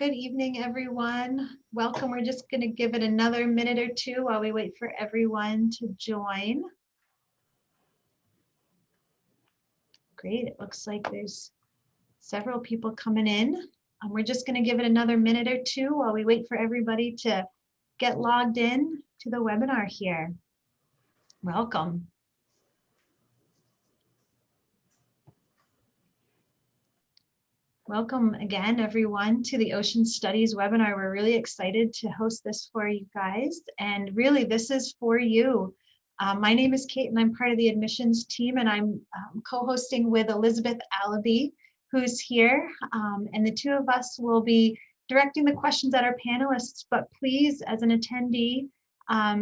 Good evening, everyone. Welcome. We're just going to give it another minute or two while we wait for everyone to join. Great. It looks like there's several people coming in. We're just going to give it another minute or two while we wait for everybody to get logged in to the webinar here. Welcome. Welcome again, everyone, to the Ocean Studies webinar. We're really excited to host this for you guys. And really, this is for you. My name is Kate, and I'm part of the admissions team, and I'm co-hosting with Elizabeth Allaby, who's here. And the two of us will be directing the questions at our panelists. But please, as an attendee,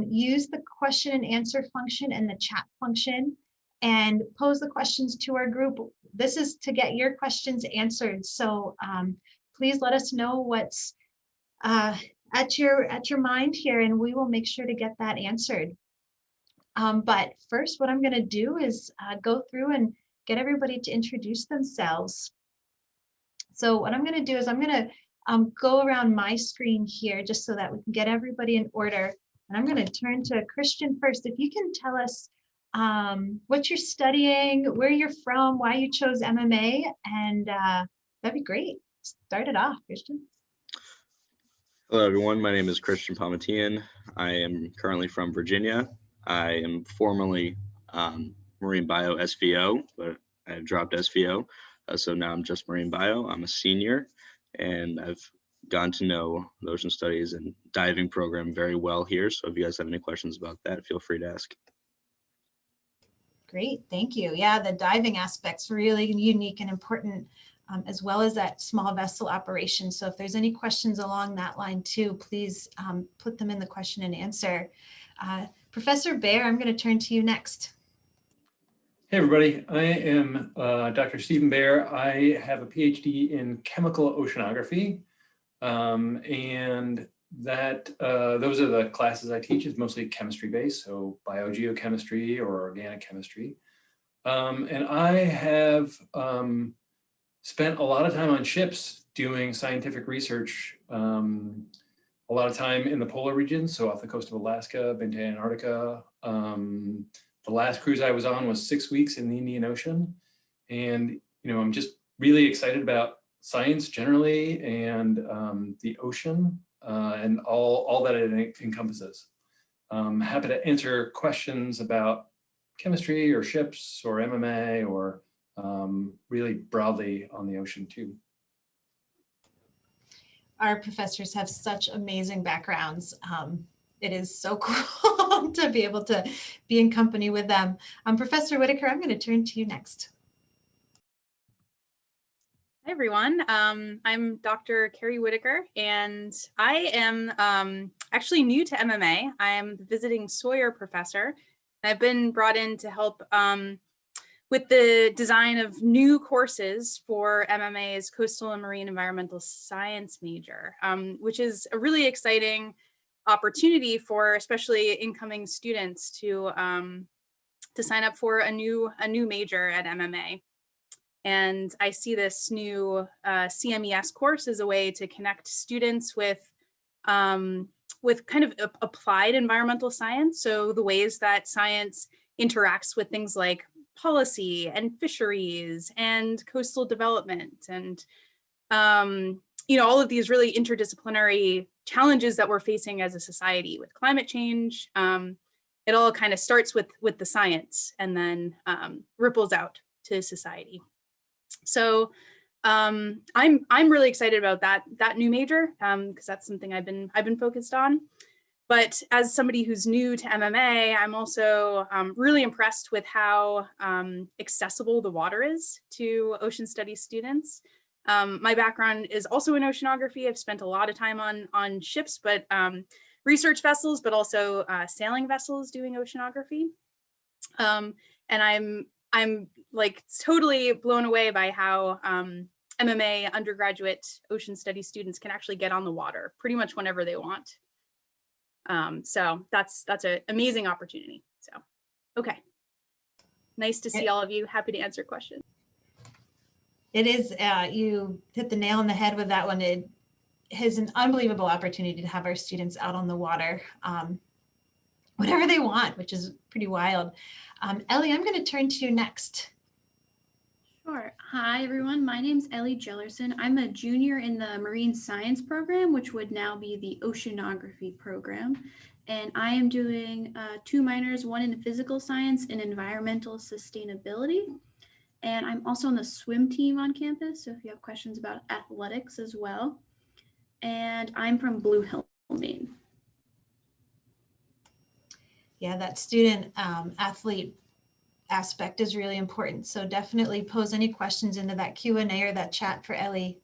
use the question and answer function and the chat function and pose the questions to our group. This is to get your questions answered. So please let us know what's at your mind here, and we will make sure to get that answered. But first, what I'm going to do is go through and get everybody to introduce themselves. So what I'm going to do is I'm going to go around my screen here just so that we can get everybody in order. And I'm going to turn to Christian first. If you can tell us what you're studying, where you're from, why you chose MMA, and that'd be great. Start it off, Christian. Hello, everyone. My name is Christian Palmatian. I am currently from Virginia. I am formerly Marine Bio SVO, but I have dropped SVO. So now I'm just Marine Bio. I'm a senior, and I've gotten to know the Ocean Studies and diving program very well here. So if you guys have any questions about that, feel free to ask. Great, thank you. Yeah, the diving aspect's really unique and important, as well as that small vessel operation. So if there's any questions along that line too, please put them in the question and answer. Professor Baer, I'm going to turn to you next. Hey everybody, I am Dr. Stephen Baer. I have a PhD in chemical oceanography, and that those are the classes I teach. Is mostly chemistry based, so biogeochemistry or organic chemistry. And I have spent a lot of time on ships doing scientific research, a lot of time in the polar regions, so off the coast of Alaska, been to Antarctica. The last cruise I was on was 6 weeks in the Indian Ocean. And, I'm just really excited about science generally and the ocean and all that it encompasses. Happy to answer questions about chemistry or ships or MMA or really broadly on the ocean too. Our professors have such amazing backgrounds. It is so cool to be able to be in company with them. Professor Whittaker, I'm going to turn to you next. Hi, everyone. I'm Dr. Carrie Whittaker, and I am actually new to MMA. I am the visiting Sawyer professor. I've been brought in to help with the design of new courses for MMA's Coastal and Marine Environmental Science major, which is a really exciting opportunity for especially incoming students to sign up for a new major at MMA. And I see this new CMES course as a way to connect students with kind of applied environmental science. So the ways that science interacts with things like policy and fisheries and coastal development and all of these really interdisciplinary challenges that we're facing as a society with climate change. It all kind of starts with the science and then ripples out to society. So I'm really excited about that new major because that's something I've been focused on. But as somebody who's new to MMA, I'm also really impressed with how accessible the water is to ocean studies students. My background is also in oceanography. I've spent a lot of time on ships, but research vessels, but also sailing vessels doing oceanography. And I'm like totally blown away by how MMA undergraduate ocean studies students can actually get on the water pretty much whenever they want. So that's an amazing opportunity. So, okay. Nice to see all of you. Happy to answer questions. It is, you hit the nail on the head with that one. is an unbelievable opportunity to have our students out on the water, whatever they want, which is pretty wild. Ellie, I'm going to turn to you next. Sure. Hi, everyone. My name's Ellie Johnson. I'm a junior in the marine science program, which would now be the oceanography program. And I am doing 2 minors, one in physical science and environmental sustainability. And I'm also on the swim team on campus, so if you have questions about athletics as well. And I'm from Blue Hill, Maine. Yeah, that student athlete aspect is really important. So definitely pose any questions into that Q&A or that chat for Ellie.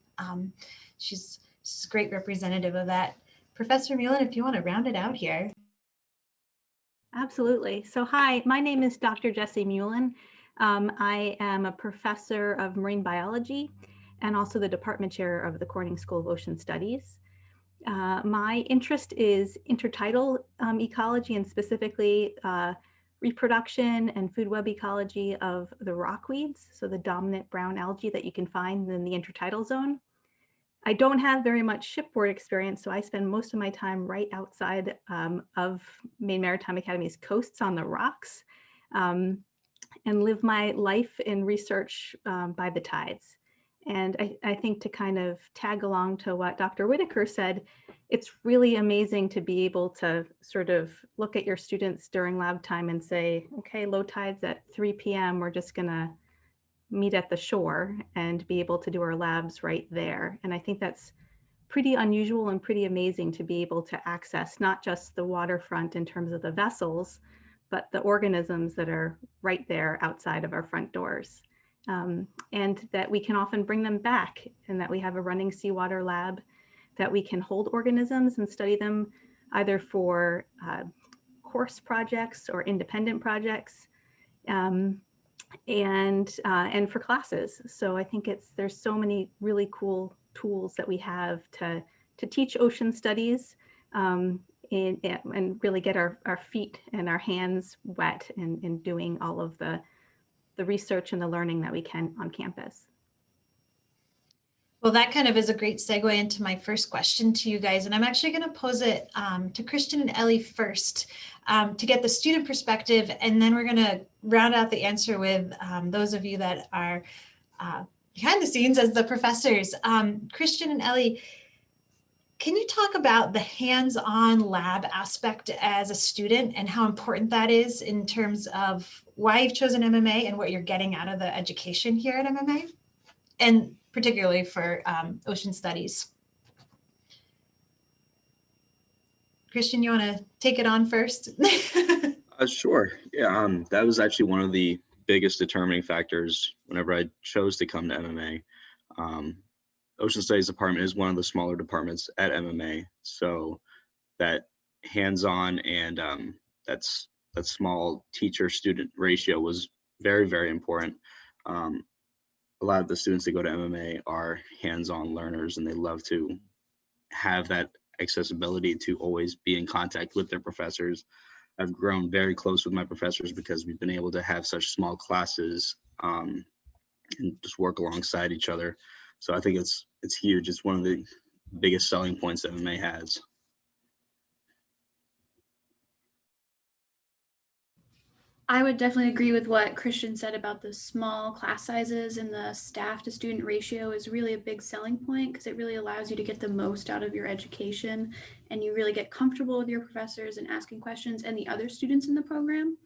She's a great representative of that. Professor Muellen, if you want to round it out here. Absolutely. So hi, my name is Dr. Jessie Muellen. I am a professor of marine biology and also the department chair of the Corning School of Ocean Studies. My interest is intertidal ecology and specifically reproduction and food web ecology of the rockweeds, so the dominant brown algae that you can find in the intertidal zone. I don't have very much shipboard experience, so I spend most of my time right outside of Maine Maritime Academy's coasts on the rocks and live my life in research by the tides. And I think to kind of tag along to what Dr. Whittaker said, it's really amazing to be able to sort of look at your students during lab time and say, okay, low tides at 3 p.m., we're just gonna meet at the shore and be able to do our labs right there. And I think that's pretty unusual and pretty amazing to be able to access not just the waterfront in terms of the vessels, but the organisms that are right there outside of our front doors. And that we can often bring them back, and that we have a running seawater lab that we can hold organisms and study them either for course projects or independent projects and for classes. So I think there's so many really cool tools that we have to teach ocean studies and really get our feet and our hands wet in doing all of the research and the learning that we can on campus. Well, that kind of is a great segue into my first question to you guys. And I'm actually going to pose it to Christian and Ellie first to get the student perspective. And then we're going to round out the answer with those of you that are behind the scenes as the professors. Christian and Ellie, can you talk about the hands-on lab aspect as a student and how important that is in terms of why you've chosen MMA and what you're getting out of the education here at MMA? And particularly for ocean studies. Christian, you want to take it on first? Sure. Yeah, that was actually one of the biggest determining factors whenever I chose to come to MMA. Ocean Studies department is one of the smaller departments at MMA, so that hands-on and that small teacher-student ratio was very, very important. A lot of the students that go to MMA are hands-on learners, and they love to have that accessibility to always be in contact with their professors. I've grown very close with my professors because we've been able to have such small classes and just work alongside each other. So I think it's huge. It's one of the biggest selling points that MMA has. I would definitely agree with what Christian said about the small class sizes, and the staff to student ratio is really a big selling point because it really allows you to get the most out of your education, and you really get comfortable with your professors and asking questions and the other students in the program.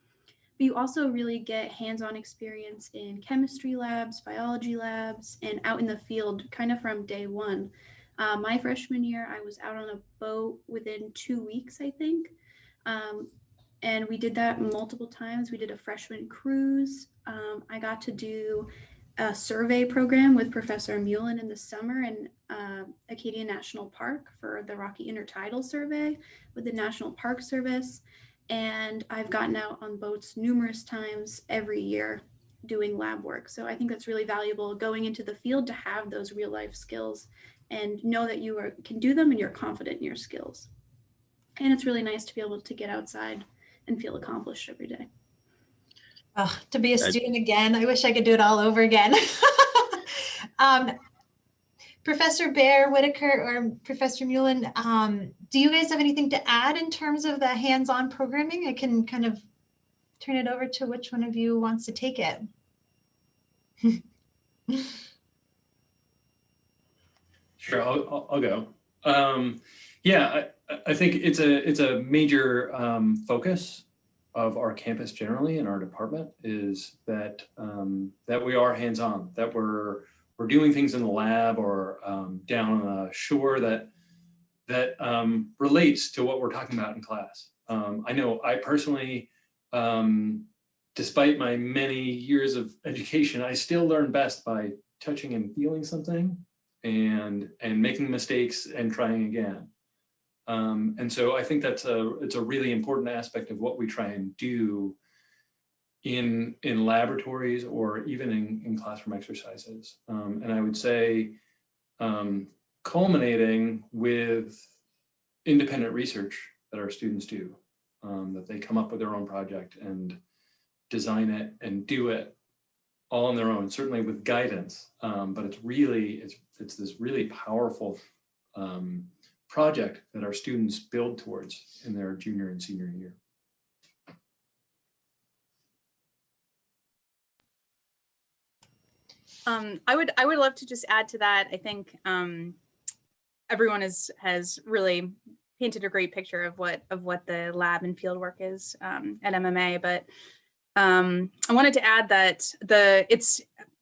But you also really get hands-on experience in chemistry labs, biology labs, and out in the field kind of from day one. My freshman year, I was out on a boat within 2 weeks, I think. And we did that multiple times. We did a freshman cruise. I got to do a survey program with Professor Muellen in the summer in Acadia National Park for the Rocky Intertidal Survey with the National Park Service. And I've gotten out on boats numerous times every year doing lab work. So I think that's really valuable going into the field to have those real life skills and know that you can do them and you're confident in your skills. And it's really nice to be able to get outside and feel accomplished every day. Oh, to be a student again, I wish I could do it all over again. Professor Bear, Whittaker, or Professor Muellen, do you guys have anything to add in terms of the hands-on programming? I can kind of turn it over to which one of you wants to take it. Sure, I'll go. Yeah, I think it's a major focus of our campus generally in our department is that that we are hands-on, that we're doing things in the lab or down on the shore that relates to what we're talking about in class. I know I personally, despite my many years of education, I still learn best by touching and feeling something and making mistakes and trying again. And so I think it's a really important aspect of what we try and do in laboratories or even in classroom exercises. And I would say culminating with independent research that our students do, that they come up with their own project and design it and do it all on their own, certainly with guidance. But it's this really powerful project that our students build towards in their junior and senior year. I would love to just add to that. I think everyone has really painted a great picture of what the lab and field work is at MMA. But I wanted to add that it's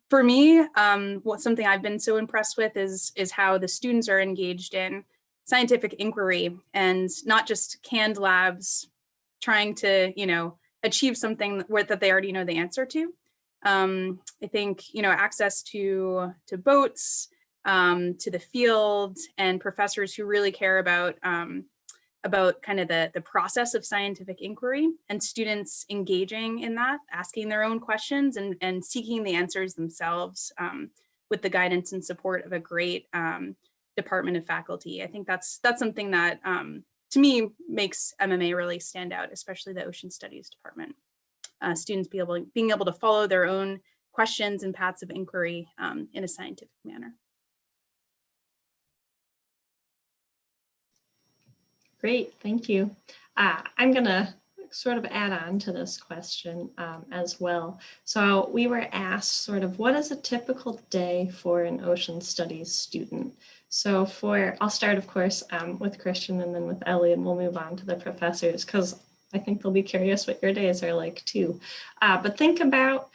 for me something I've been so impressed with is how the students are engaged in scientific inquiry and not just canned labs trying to achieve something that they already know the answer to. I think access to boats, to the field, and professors who really care about kind of the process of scientific inquiry, and students engaging in that, asking their own questions and seeking the answers themselves with the guidance and support of a great department of faculty. I think that's something that to me makes MMA really stand out, especially the Ocean Studies department. Students being able to follow their own questions and paths of inquiry in a scientific manner. Great, thank you. I'm gonna sort of add on to this question as well. So we were asked sort of what is a typical day for an ocean studies student? So I'll start of course with Christian and then with Ellie, and we'll move on to the professors because I think they'll be curious what your days are like too. But think about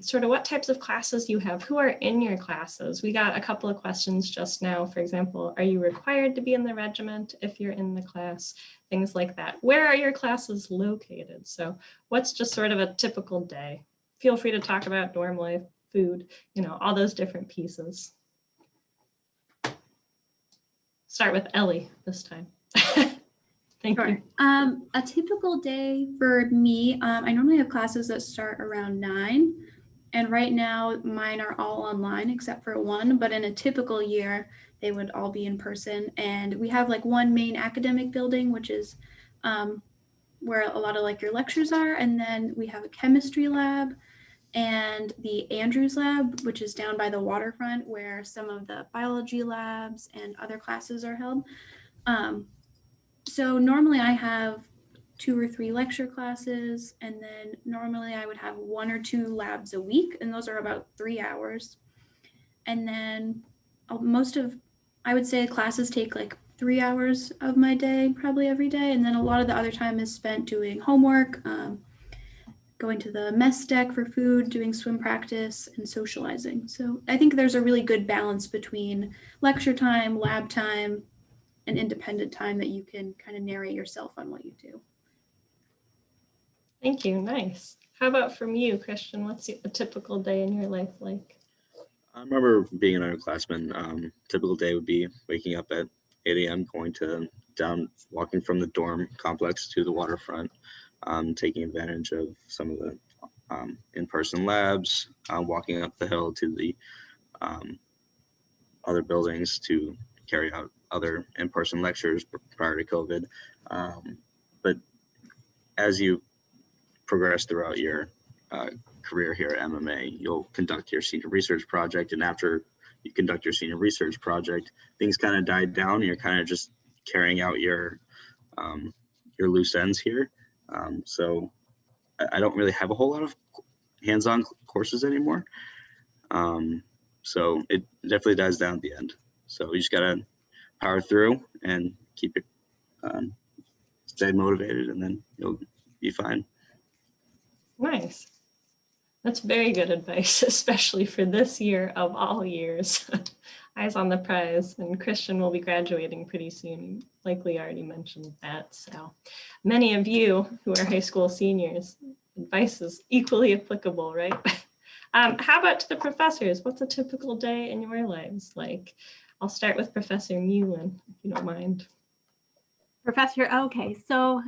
sort of what types of classes you have, who are in your classes. We got a couple of questions just now. For example, are you required to be in the regiment if you're in the class? Things like that. Where are your classes located? So what's just sort of a typical day? Feel free to talk about dorm life, food, all those different pieces. Start with Ellie this time. Thank you. A typical day for me, I normally have classes that start around 9, and right now mine are all online except for one, but in a typical year, they would all be in person. And we have like one main academic building, which is where a lot of like your lectures are. And then we have a chemistry lab and the Andrews lab, which is down by the waterfront where some of the biology labs and other classes are held. So normally I have 2 or 3 lecture classes, and then normally I would have 1 or 2 labs a week, and those are about 3 hours. And then I would say classes take like 3 hours of my day, probably every day. And then a lot of the other time is spent doing homework, going to the mess deck for food, doing swim practice, and socializing. So I think there's a really good balance between lecture time, lab time, and independent time that you can kind of narrate yourself on what you do. Thank you, nice. How about from you, Christian? What's a typical day in your life like? I remember being an underclassman. Typical day would be waking up at 8 a.m., going walking from the dorm complex to the waterfront, taking advantage of some of the in-person labs, walking up the hill to the other buildings to carry out other in-person lectures prior to COVID. But as you progress throughout your career here at MMA, you'll conduct your senior research project, and after you conduct your senior research project, things kind of died down. And you're kind of just carrying out your loose ends here. So I don't really have a whole lot of hands-on courses anymore. So it definitely dies down at the end. So you just gotta power through and keep it, stay motivated, and then you'll be fine. Nice. That's very good advice, especially for this year of all years. Eyes on the prize, and Christian will be graduating pretty soon. He likely already mentioned that. So many of you who are high school seniors, advice is equally applicable, right? How about to the professors? What's a typical day in your lives like? I'll start with Professor Muellen, if you don't mind. Professor, okay, so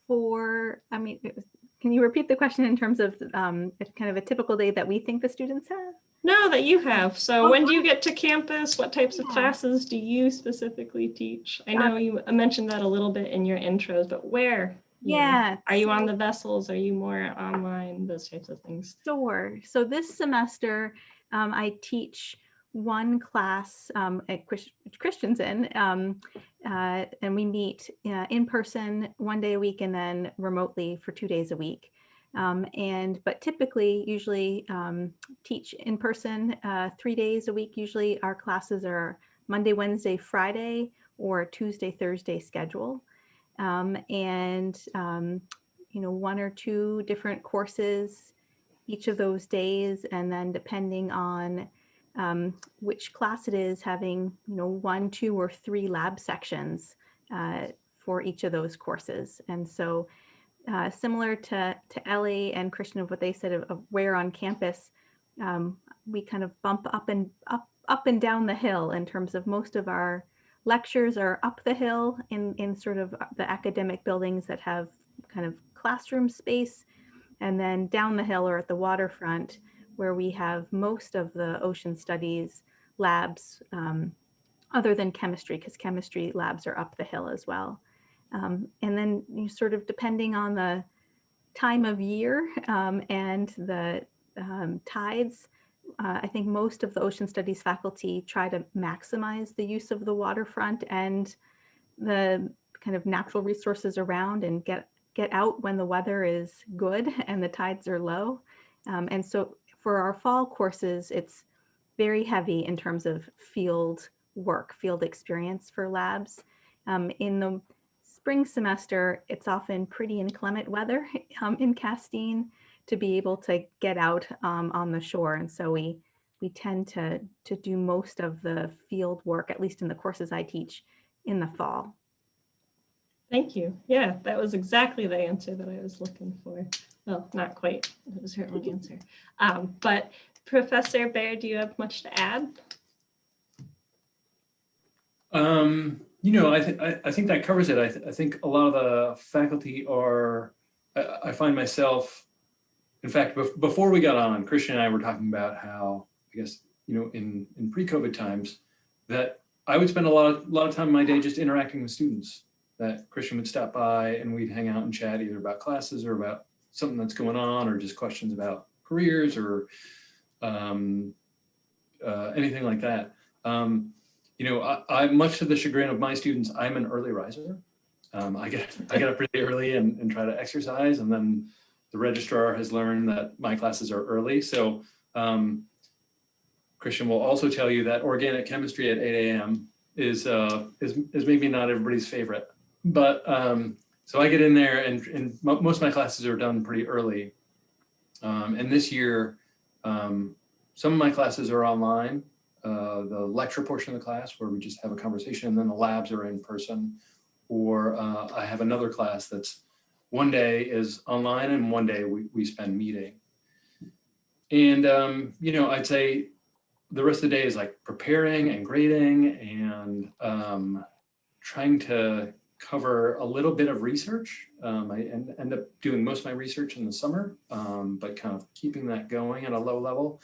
can you repeat the question in terms of kind of a typical day that we think the students have? No, that you have. So when do you get to campus? What types of classes do you specifically teach? I know you mentioned that a little bit in your intros, but where? Yeah. Are you on the vessels? Are you more online? Those types of things. Sure. So this semester, I teach one class at Christian's in, and we meet in person 1 day a week and then remotely for 2 days a week. But typically, usually teach in person 3 days a week. Usually our classes are Monday, Wednesday, Friday, or Tuesday, Thursday schedule. One or two different courses each of those days. And then depending on which class it is, having 1, 2, or 3 lab sections for each of those courses. And so similar to Ellie and Christian of what they said of where on campus, we kind of bump up and down the hill in terms of most of our lectures are up the hill in sort of the academic buildings that have kind of classroom space, and then down the hill or at the waterfront where we have most of the ocean studies labs, other than chemistry, because chemistry labs are up the hill as well. And then you sort of depending on the time of year and the tides, I think most of the ocean studies faculty try to maximize the use of the waterfront and the kind of natural resources around and get out when the weather is good and the tides are low. And so for our fall courses, it's very heavy in terms of field work, field experience for labs. In the spring semester, it's often pretty inclement weather in Castine to be able to get out on the shore. And so we tend to do most of the field work, at least in the courses I teach, in the fall. Thank you. Yeah, that was exactly the answer that I was looking for. Well, not quite. It was her own answer. But Professor Baer, do you have much to add? I think that covers it. I think a lot of the faculty are, I find myself, in fact, before we got on, Christian and I were talking about how, I guess, in pre-COVID times, that I would spend a lot of time in my day just interacting with students, that Christian would stop by and we'd hang out and chat either about classes or about something that's going on or just questions about careers or anything like that. I much to the chagrin of my students, I'm an early riser. I get up pretty early and try to exercise, and then the registrar has learned that my classes are early. So Christian will also tell you that organic chemistry at 8 a.m. is maybe not everybody's favorite, but so I get in there and most of my classes are done pretty early. And this year, some of my classes are online. The lecture portion of the class where we just have a conversation, and then the labs are in person, or I have another class that's one day is online and one day we spend meeting. And, I'd say the rest of the day is like preparing and grading and trying to cover a little bit of research. I end up doing most of my research in the summer, but kind of keeping that going at a low level.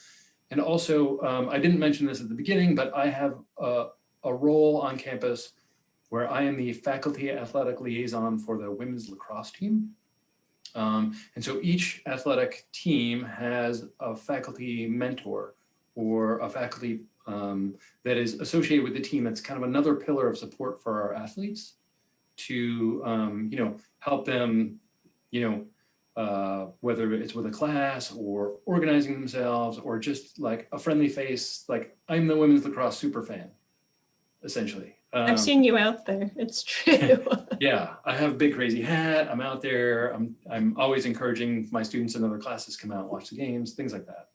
And also, I didn't mention this at the beginning, but I have a role on campus where I am the faculty athletic liaison for the women's lacrosse team. And so each athletic team has a faculty mentor or a faculty that is associated with the team that's kind of another pillar of support for our athletes to, help them, whether it's with a class or organizing themselves or just like a friendly face, like I'm the women's lacrosse super fan, essentially. I've seen you out there. It's true. Yeah, I have a big crazy hat. I'm out there. I'm always encouraging my students in other classes come out and watch the games, things like that.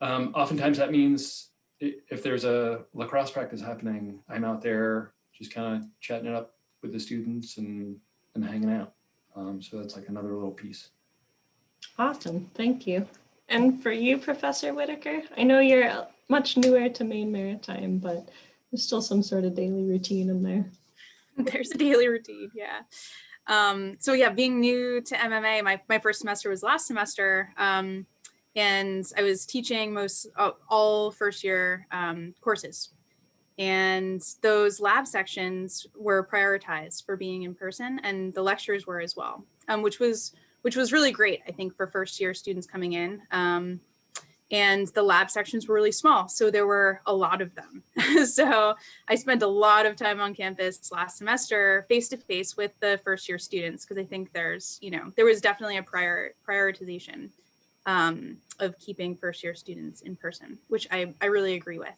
Oftentimes that means if there's a lacrosse practice happening, I'm out there just kind of chatting it up with the students and hanging out. So that's like another little piece. Awesome, thank you. And for you, Professor Whittaker, I know you're much newer to Maine Maritime, but there's still some sort of daily routine in there. There's a daily routine, yeah. So yeah, being new to MMA, my first semester was last semester, and I was teaching all first year courses. And those lab sections were prioritized for being in person, and the lectures were as well, which was really great, I think, for first year students coming in. And the lab sections were really small, so there were a lot of them. So I spent a lot of time on campus last semester, face to face with the first year students, because I think there was definitely a prioritization of keeping first year students in person, which I really agree with.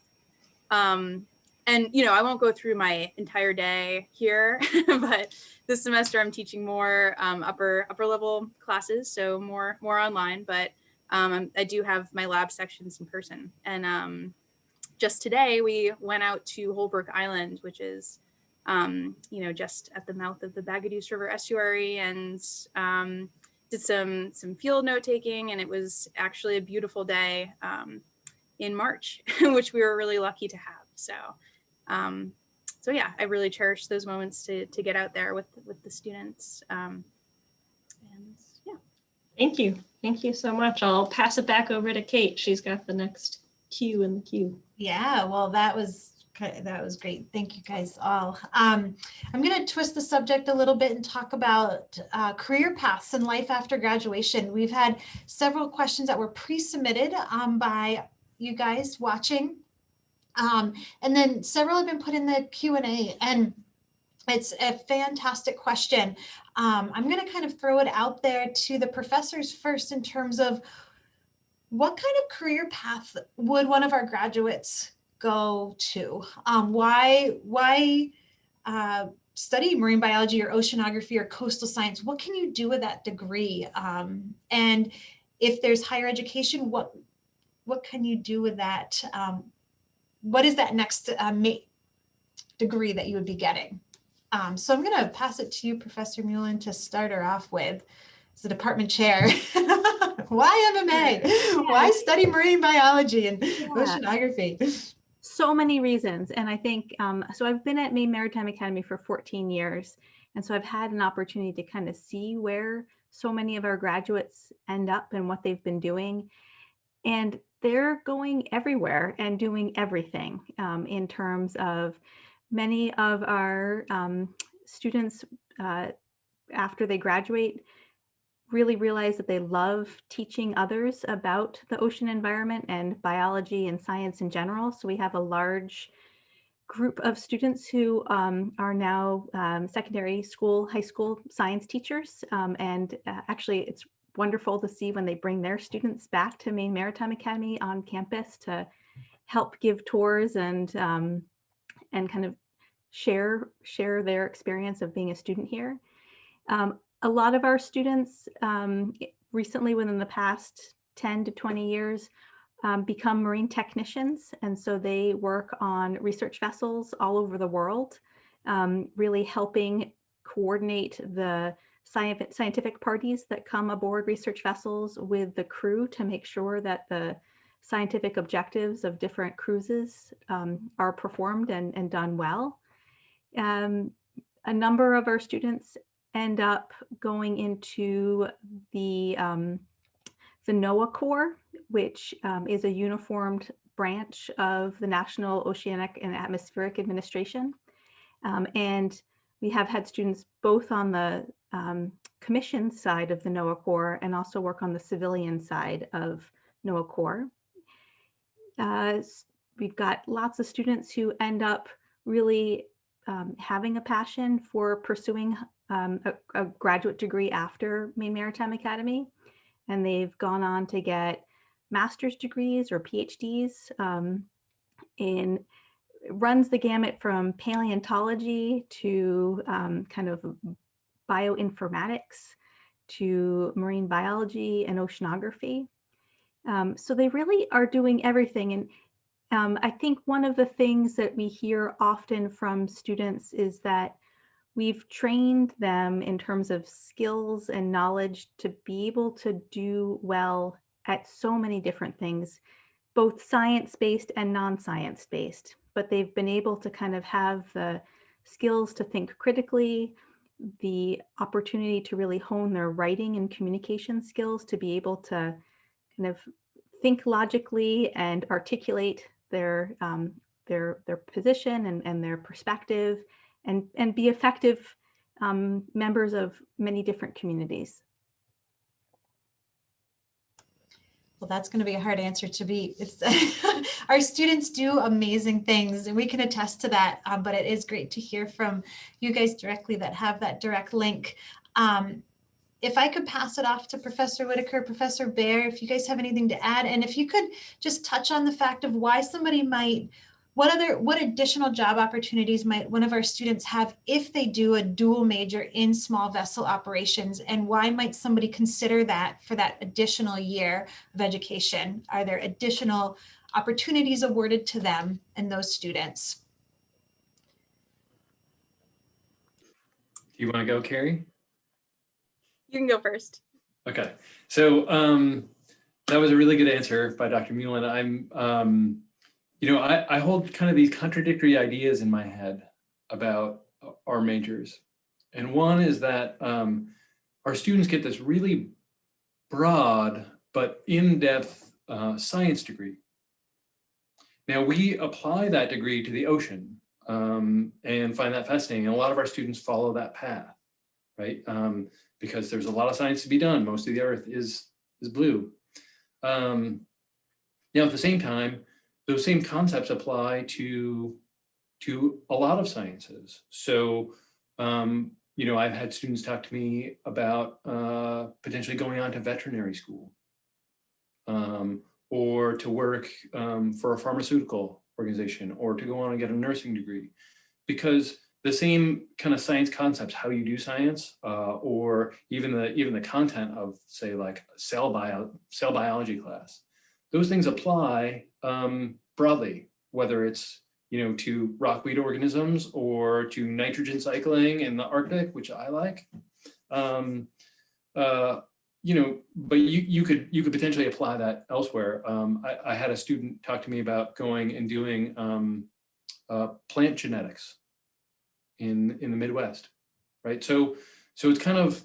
And I won't go through my entire day here, but this semester I'm teaching more upper level classes, so more online, but I do have my lab sections in person. And just today we went out to Holbrook Island, which is just at the mouth of the Bagaduce River estuary, and did some field note taking, and it was actually a beautiful day in March, which we were really lucky to have. So yeah, I really cherish those moments to get out there with the students. And yeah. Thank you. Thank you so much. I'll pass it back over to Kate. She's got the next cue in the queue. Yeah, well, that was great. Thank you guys all. I'm going to twist the subject a little bit and talk about career paths and life after graduation. We've had several questions that were pre-submitted by you guys watching. And then several have been put in the Q&A, and it's a fantastic question. I'm going to kind of throw it out there to the professors first in terms of what kind of career path would one of our graduates go to? Why study marine biology or oceanography or coastal science? What can you do with that degree? And if there's higher education, what can you do with that? What is that next degree that you would be getting? So I'm going to pass it to you, Professor Muellen, to start her off with as the department chair. Why MMA? Yeah. Why study marine biology and oceanography? So many reasons. And I think, so I've been at Maine Maritime Academy for 14 years. And so I've had an opportunity to kind of see where so many of our graduates end up and what they've been doing. And they're going everywhere and doing everything in terms of many of our students after they graduate really realize that they love teaching others about the ocean environment and biology and science in general. So we have a large group of students who are now secondary school, high school science teachers. Actually, it's wonderful to see when they bring their students back to Maine Maritime Academy on campus to help give tours and kind of share their experience of being a student here. A lot of our students recently, within the past 10 to 20 years, become marine technicians. And so they work on research vessels all over the world, really helping coordinate the scientific parties that come aboard research vessels with the crew to make sure that the scientific objectives of different cruises are performed and done well. A number of our students end up going into the NOAA Corps, which is a uniformed branch of the National Oceanic and Atmospheric Administration. And we have had students both on the commission side of the NOAA Corps and also work on the civilian side of NOAA Corps. We've got lots of students who end up really having a passion for pursuing a graduate degree after Maine Maritime Academy. And they've gone on to get master's degrees or PhDs in runs the gamut from paleontology to kind of bioinformatics to marine biology and oceanography. So they really are doing everything. And I think one of the things that we hear often from students is that we've trained them in terms of skills and knowledge to be able to do well at so many different things, both science-based and non-science-based, but they've been able to kind of have the skills to think critically, the opportunity to really hone their writing and communication skills to be able to kind of think logically and articulate their position and their perspective and be effective members of many different communities. Well, that's going to be a hard answer to beat. It's our students do amazing things, and we can attest to that. But it is great to hear from you guys directly that have that direct link. If I could pass it off to Professor Whittaker, Professor Baer, if you guys have anything to add, and if you could just touch on the fact of why somebody might, what additional job opportunities might one of our students have if they do a dual major in small vessel operations, and why might somebody consider that for that additional year of education? Are there additional opportunities awarded to them and those students? Do you want to go, Carrie? You can go first. Okay, so that was a really good answer by Dr. Muellen. I'm, you know, I hold kind of these contradictory ideas in my head about our majors. And one is that our students get this really broad but in-depth science degree. Now we apply that degree to the ocean and find that fascinating. And a lot of our students follow that path, right? Because there's a lot of science to be done. Most of the earth is blue. Now at the same time, those same concepts apply to a lot of sciences. So, you know, I've had students talk to me about potentially going on to veterinary school or to work for a pharmaceutical organization or to go on and get a nursing degree, because the same kind of science concepts, how you do science, or even the content of, say, like cell biology class, those things apply broadly, whether it's, you know, to rockweed organisms or to nitrogen cycling in the Arctic, which I like. You know, but you could potentially apply that elsewhere. I had a student talk to me about going and doing plant genetics in the Midwest, right? So it's kind of,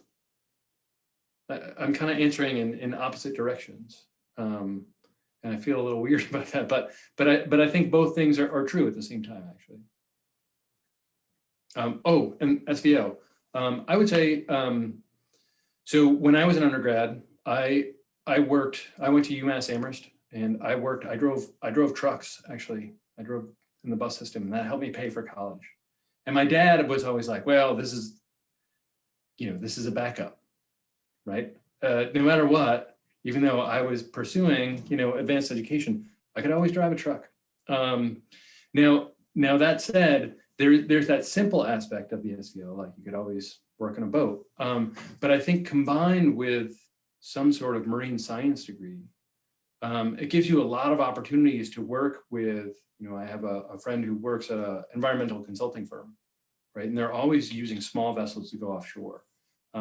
I'm kind of answering in opposite directions. And I feel a little weird about that, but I think both things are true at the same time, actually. Oh, and SVO. I would say, so when I was an undergrad, I went to UMass Amherst, and I drove trucks, actually. I drove in the bus system, and that helped me pay for college. And my dad was always like, well, this is a backup, right? No matter what, even though I was pursuing, you know, advanced education, I could always drive a truck. Now that said, there's that simple aspect of the SVO, like you could always work on a boat. But I think combined with some sort of marine science degree, it gives you a lot of opportunities to work with, you know, I have a friend who works at an environmental consulting firm, right? And they're always using small vessels to go offshore.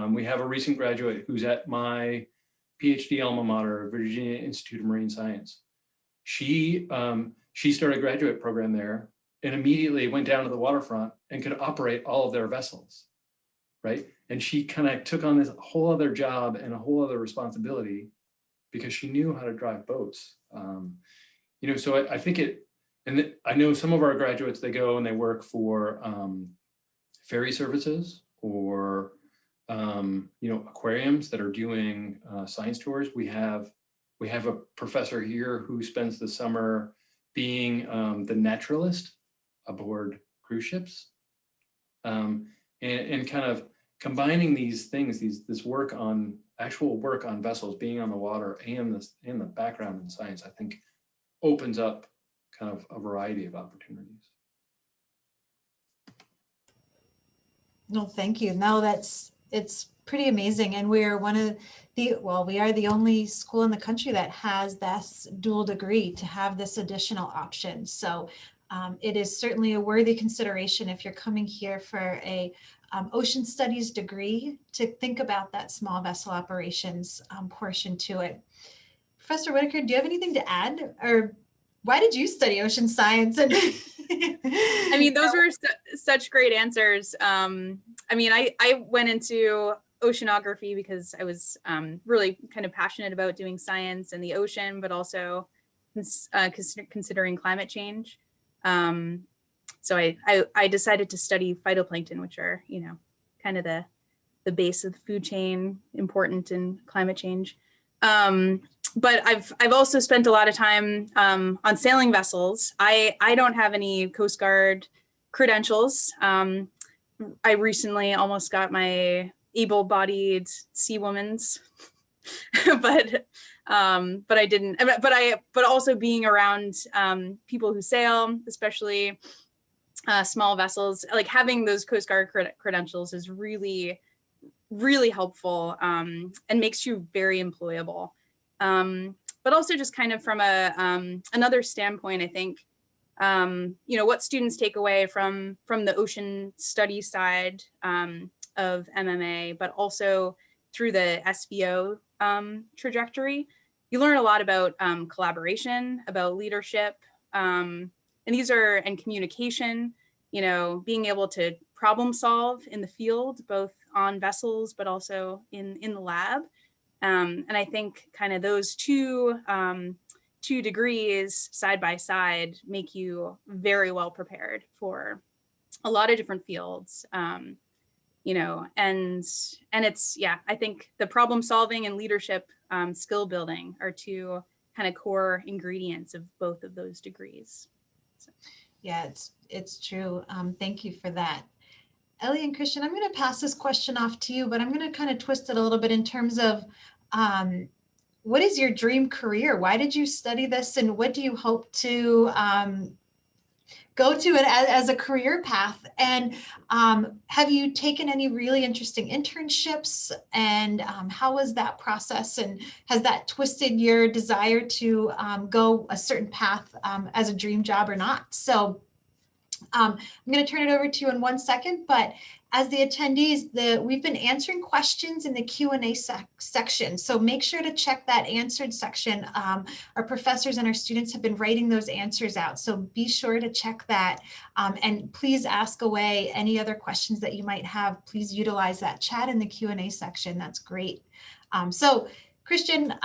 We have a recent graduate who's at my PhD alma mater, Virginia Institute of Marine Science. She started a graduate program there and immediately went down to the waterfront and could operate all of their vessels, right? And she kind of took on this whole other job and a whole other responsibility because she knew how to drive boats. You know, so I think and I know some of our graduates, they go and they work for ferry services or you know, aquariums that are doing science tours. We have a professor here who spends the summer being the naturalist aboard cruise ships, and kind of combining these things, this work on actual work on vessels, being on the water, and the background in science, I think opens up kind of a variety of opportunities. No, thank you. No, it's pretty amazing. And we are we are the only school in the country that has this dual degree to have this additional option. So it is certainly a worthy consideration if you're coming here for a ocean studies degree to think about that small vessel operations portion to it. Professor Whittaker, do you have anything to add, or why did you study ocean science? And I mean, those were such great answers. I mean, I went into oceanography because I was really kind of passionate about doing science and the ocean, but also considering climate change. So I decided to study phytoplankton, which are, you know, kind of the base of the food chain, important in climate change. But I've also spent a lot of time on sailing vessels. I don't have any Coast Guard credentials. I recently almost got my able-bodied seawoman's, but I didn't. But also being around people who sail, especially small vessels, like having those Coast Guard credentials is really helpful and makes you very employable. But also just kind of from another standpoint, I think, you know, what students take away from the ocean study side of MMA, but also through the SVO trajectory, you learn a lot about collaboration, about leadership, and communication, you know, being able to problem solve in the field, both on vessels, but also in the lab. And I think kind of those two degrees side by side make you very well prepared for a lot of different fields, you know, and it's, yeah, I think the problem solving and leadership skill building are two kind of core ingredients of both of those degrees. So. Yeah, it's true. Thank you for that. Ellie and Christian, I'm going to pass this question off to you, but I'm going to kind of twist it a little bit in terms of what is your dream career? Why did you study this, and what do you hope to go to it as a career path? And have you taken any really interesting internships, and how was that process, and has that twisted your desire to go a certain path as a dream job or not? So I'm going to turn it over to you in 1 second, but as the attendees, we've been answering questions in the Q&A section, so make sure to check that answered section. Our professors and our students have been writing those answers out, so be sure to check that, and please ask away any other questions that you might have. Please utilize that chat in the Q&A section. That's great. So Christian,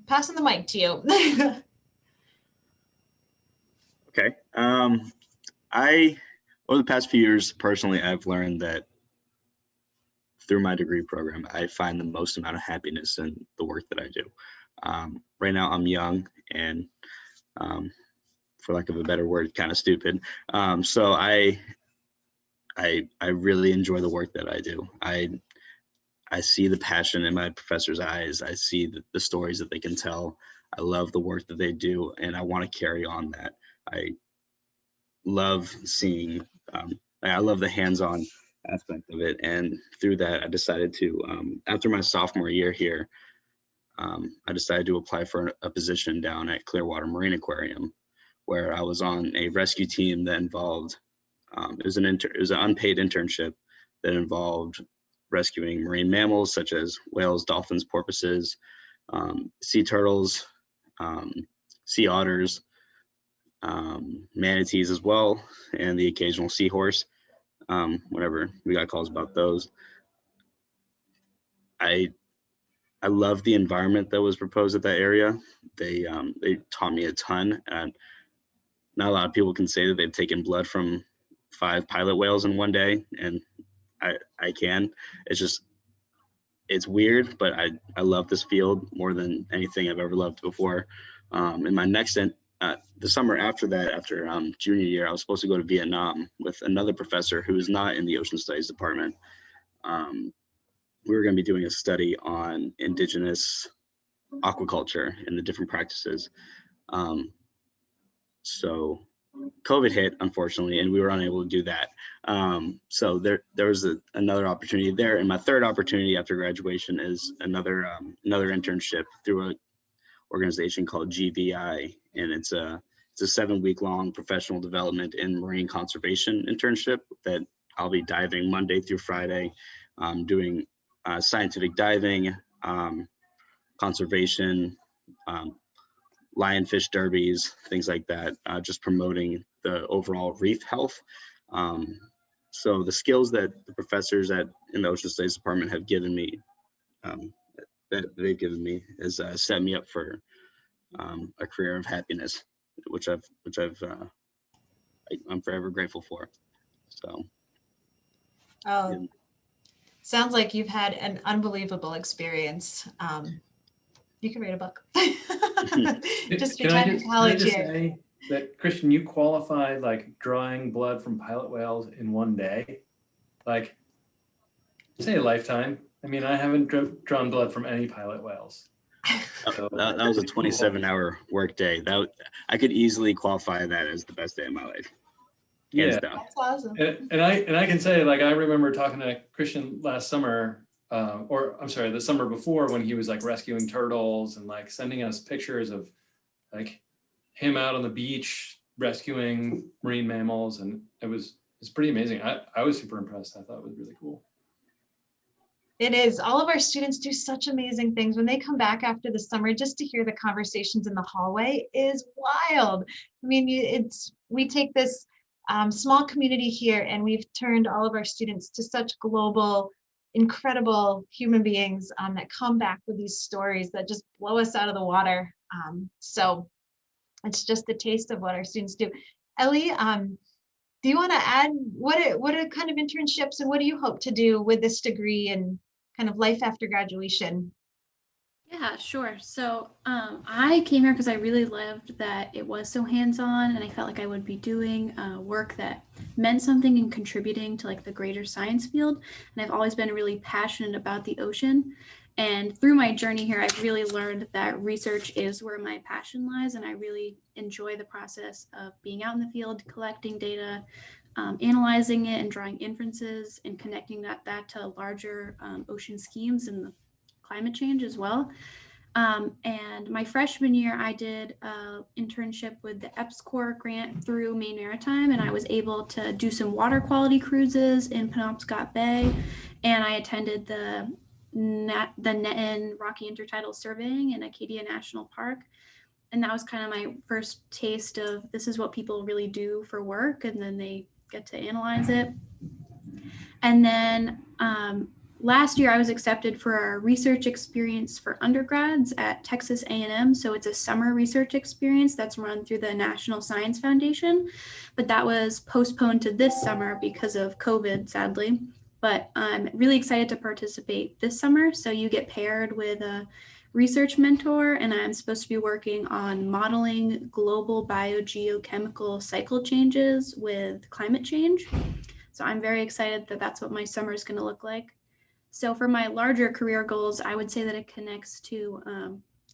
passing the mic to you. Okay. Over the past few years, personally, I've learned that through my degree program, I find the most amount of happiness in the work that I do. Right now, I'm young and, for lack of a better word, kind of stupid. So I really enjoy the work that I do. I see the passion in my professors' eyes. I see the stories that they can tell. I love the work that they do, and I want to carry on that. I love seeing, I love the hands-on aspect of it. And through that, I decided to, after my sophomore year here, I decided to apply for a position down at Clearwater Marine Aquarium, where I was on a rescue team that involved, it was an unpaid internship that involved rescuing marine mammals such as whales, dolphins, porpoises, sea turtles, sea otters, manatees as well, and the occasional seahorse, whenever we got calls about those. I love the environment that was proposed at that area. They taught me a ton, and not a lot of people can say that they've taken blood from 5 pilot whales in one day, and I can. It's weird, but I love this field more than anything I've ever loved before. In my next the summer after that, after junior year, I was supposed to go to Vietnam with another professor who is not in the Ocean Studies department. We were going to be doing a study on indigenous aquaculture and the different practices. So COVID hit, unfortunately, and we were unable to do that. So there was another opportunity there. And my third opportunity after graduation is another internship through an organization called GVI. And it's a 7-week-long professional development in marine conservation internship that I'll be diving Monday through Friday, doing scientific diving, conservation, lionfish derbies, things like that, just promoting the overall reef health. So the skills that the professors in the Ocean Studies department have given me, that they've given me, has set me up for a career of happiness, which I'm forever grateful for. So. Oh, sounds like you've had an unbelievable experience. You can read a book. Just your time in college here. Say that, Christian, you qualified like drawing blood from pilot whales in one day, like say a lifetime. I mean, I haven't drawn blood from any pilot whales. So, that was a 27-hour work day. I could easily qualify that as the best day of my life. Yeah, that's awesome. And I can say, like, I remember talking to Christian last summer, or I'm sorry, the summer before, when he was like rescuing turtles and like sending us pictures of like him out on the beach rescuing marine mammals, and it's pretty amazing. I was super impressed. I thought it was really cool. It is. All of our students do such amazing things. When they come back after the summer, just to hear the conversations in the hallway is wild. I mean, we take this small community here, and we've turned all of our students to such global, incredible human beings that come back with these stories that just blow us out of the water. So it's just a taste of what our students do. Ellie, do you want to add what are kind of internships and what do you hope to do with this degree and kind of life after graduation? Yeah, sure. So I came here because I really loved that it was so hands-on, and I felt like I would be doing work that meant something and contributing to like the greater science field. And I've always been really passionate about the ocean. And through my journey here, I've really learned that research is where my passion lies, and I really enjoy the process of being out in the field, collecting data, analyzing it, and drawing inferences, and connecting that to larger ocean schemes and the climate change as well. And my freshman year, I did an internship with the EPSCoR grant through Maine Maritime, and I was able to do some water quality cruises in Penobscot Bay, and I attended the Netton Rocky Intertidal Surveying in Acadia National Park. And that was kind of my first taste of this is what people really do for work, and then they get to analyze it. And then last year I was accepted for a research experience for undergrads at Texas A&M. So it's a summer research experience that's run through the National Science Foundation, but that was postponed to this summer because of COVID, sadly. But I'm really excited to participate this summer. So you get paired with a research mentor, and I'm supposed to be working on modeling global biogeochemical cycle changes with climate change. So I'm very excited that that's what my summer is going to look like. So for my larger career goals, I would say that it connects to,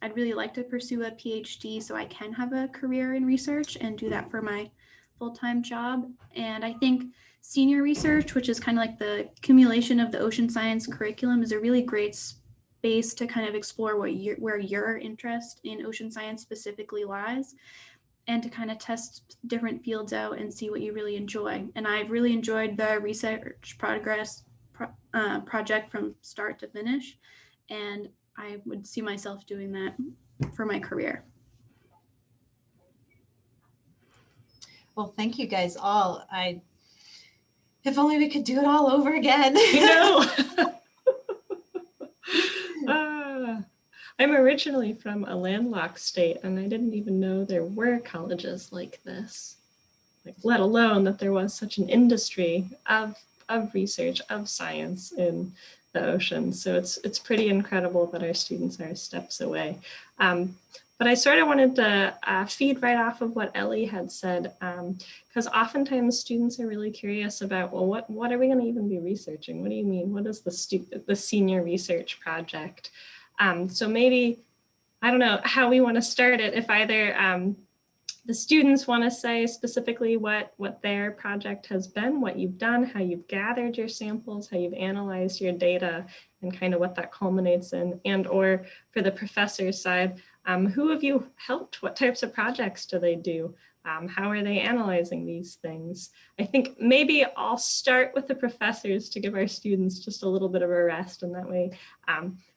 I'd really like to pursue a PhD so I can have a career in research and do that for my full-time job. And I think senior research, which is kind of like the accumulation of the ocean science curriculum, is a really great space to kind of explore where your interest in ocean science specifically lies, and to kind of test different fields out and see what you really enjoy. And I've really enjoyed the research project from start to finish, and I would see myself doing that for my career. Well, thank you guys all. If only we could do it all over again. I'm originally from a landlocked state, and I didn't even know there were colleges like this, like, let alone that there was such an industry of research, of science in the ocean. So it's pretty incredible that our students are steps away. But I sort of wanted to feed right off of what Ellie had said, because oftentimes students are really curious about, well, what are we going to even be researching? What do you mean? What is the senior research project? So maybe, I don't know how we want to start it, if either the students want to say specifically what their project has been, what you've done, how you've gathered your samples, how you've analyzed your data, and kind of what that culminates in, and or for the professor's side, who have you helped? What types of projects do they do? How are they analyzing these things? I think maybe I'll start with the professors to give our students just a little bit of a rest, and that way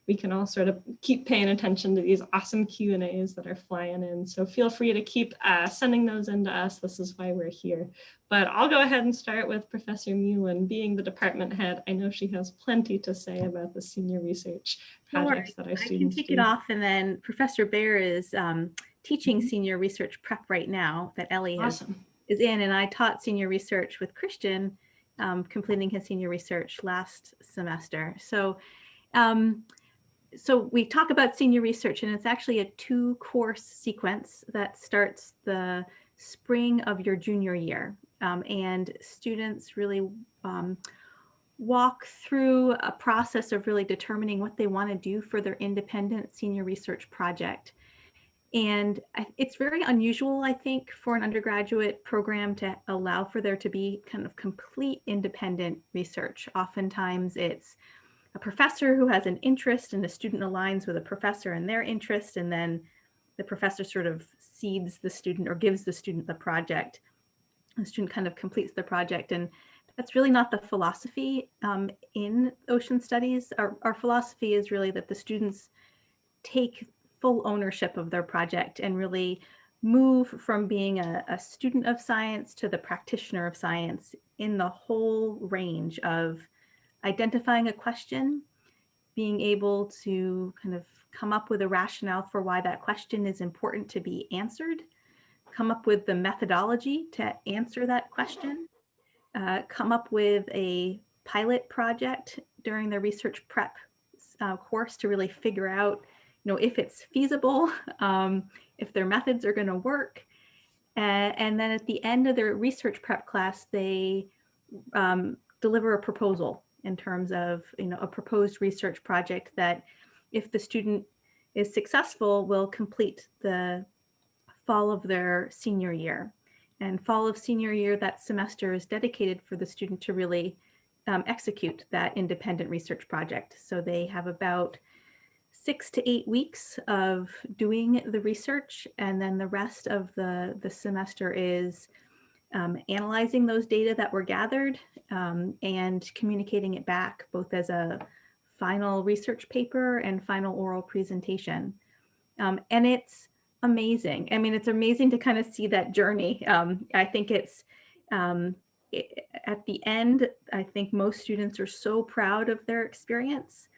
we can all sort of keep paying attention to these awesome Q&As that are flying in. So feel free to keep sending those in to us. This is why we're here. But I'll go ahead and start with Professor Muellen. Being the department head, I know she has plenty to say about the senior research projects that our students do. I can kick it off, and then Professor Baer is teaching senior research prep right now that Ellie is in, and I taught senior research with Christian, completing his senior research last semester. So we talk about senior research, and it's actually a 2-course sequence that starts the spring of your junior year. And students really walk through a process of really determining what they want to do for their independent senior research project. And it's very unusual, I think, for an undergraduate program to allow for there to be kind of complete independent research. Oftentimes it's a professor who has an interest and a student aligns with a professor and their interest, and then the professor sort of seeds the student or gives the student the project. The student kind of completes the project, and that's really not the philosophy in ocean studies. Our philosophy is really that the students take full ownership of their project and really move from being a student of science to the practitioner of science in the whole range of identifying a question, being able to kind of come up with a rationale for why that question is important to be answered, come up with the methodology to answer that question, come up with a pilot project during the research prep course to really figure out, if it's feasible, if their methods are going to work. And then at the end of their research prep class, they deliver a proposal in terms of, a proposed research project that, if the student is successful, will complete the fall of their senior year. And fall of senior year, that semester is dedicated for the student to really execute that independent research project. So they have about 6 to 8 weeks of doing the research, and then the rest of the semester is analyzing those data that were gathered and communicating it back both as a final research paper and final oral presentation. And it's amazing. I mean, it's amazing to kind of see that journey. I think it's at the end, I think most students are so proud of their experience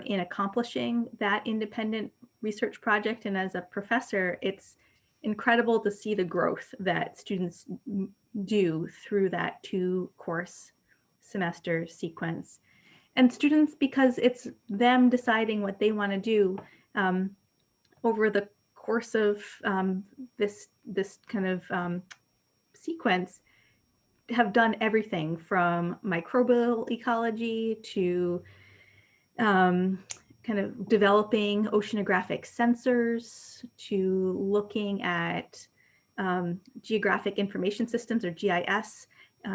in accomplishing that independent research project. And as a professor, it's incredible to see the growth that students do through that 2-course semester sequence. And students, because it's them deciding what they want to do over the course of this kind of sequence, have done everything from microbial ecology to kind of developing oceanographic sensors, to looking at geographic information systems, or GIS,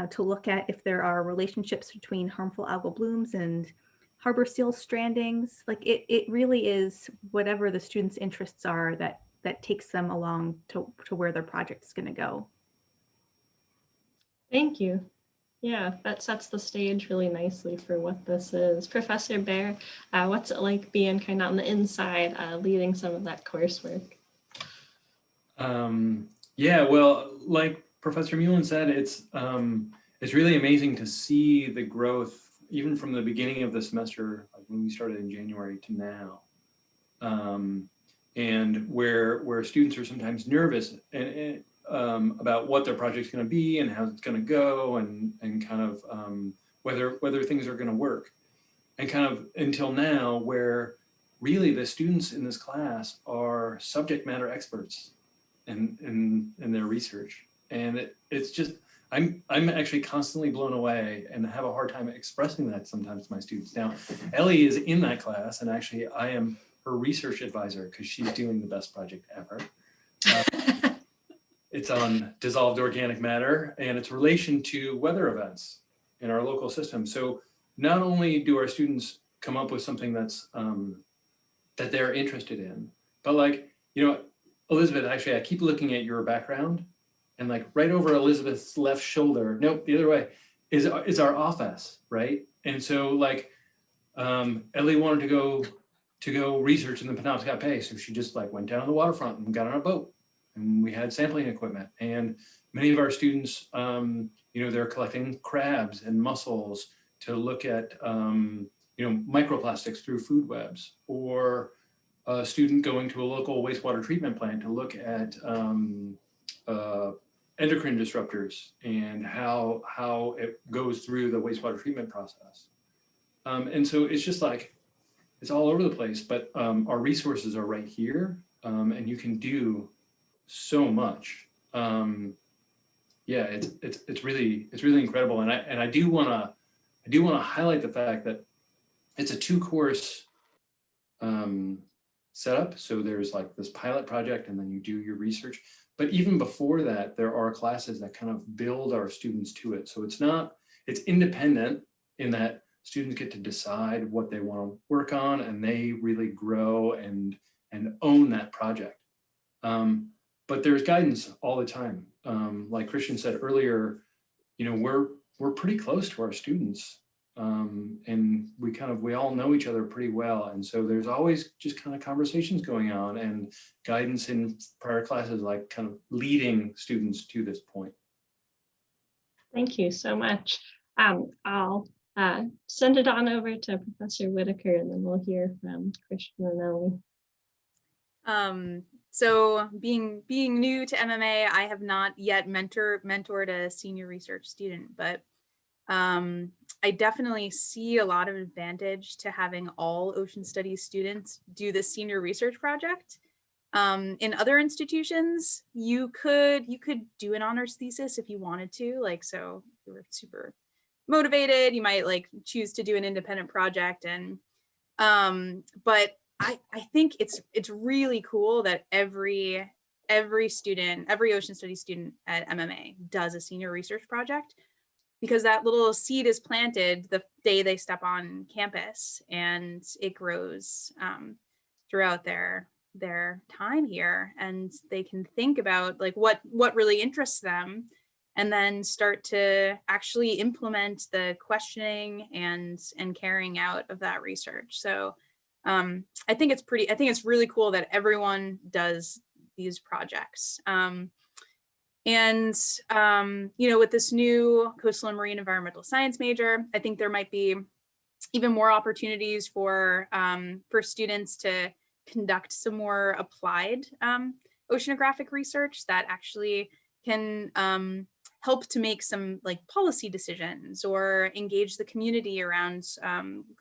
to look at if there are relationships between harmful algal blooms and harbor seal strandings. Like it really is whatever the students' interests are that takes them along to where their project is going to go. Thank you. Yeah, that sets the stage really nicely for what this is. Professor Baer, what's it like being kind of on the inside, leading some of that coursework? Yeah, well, like Professor Muellen said, it's really amazing to see the growth, even from the beginning of the semester, like when we started in January to now, and where students are sometimes nervous and about what their project's going to be and how it's going to go, and kind of whether things are going to work. and kind of until now, where really the students in this class are subject matter experts in their research. And it's just, I'm actually constantly blown away and have a hard time expressing that sometimes to my students. Now, Ellie is in that class, and actually I am her research advisor because she's doing the best project ever. It's on dissolved organic matter and its relation to weather events in our local system. So not only do our students come up with something that's that they're interested in, but like, you know, Elizabeth, actually, I keep looking at your background, and like right over Elizabeth's left shoulder, nope, the other way, is our office, right? And so like, Ellie wanted to go research in the Penobscot Bay, so she just like went down to the waterfront and got on a boat, and we had sampling equipment. And many of our students, you know, they're collecting crabs and mussels to look at, you know, microplastics through food webs, or a student going to a local wastewater treatment plant to look at endocrine disruptors and how it goes through the wastewater treatment process. And so it's just like, it's all over the place, but our resources are right here, and you can do so much. Yeah, it's really incredible, and I do want to highlight the fact that it's a 2-course setup. So there's like this pilot project, and then you do your research. But even before that, there are classes that kind of build our students to it. So it's independent in that students get to decide what they want to work on, and they really grow and own that project. But there's guidance all the time. Like Christian said earlier, you know, we're pretty close to our students, and we all know each other pretty well. And so there's always just kind of conversations going on and guidance in prior classes, like kind of leading students to this point. Thank you so much. I'll send it on over to Professor Whittaker, and then we'll hear from Christian and Ellie. So being new to MMA, I have not yet mentored a senior research student, but I definitely see a lot of advantage to having all ocean studies students do this senior research project. In other institutions, you could do an honors thesis if you wanted to, like, so if you were super motivated, you might like choose to do an independent project. And but I think it's really cool that every ocean studies student at MMA does a senior research project, because that little seed is planted the day they step on campus, and it grows throughout their time here, and they can think about like what really interests them, and then start to actually implement the questioning and carrying out of that research. So I think it's really cool that everyone does these projects. And you know, with this new coastal and marine environmental science major, I think there might be even more opportunities for students to conduct some more applied oceanographic research that actually can help to make some like policy decisions or engage the community around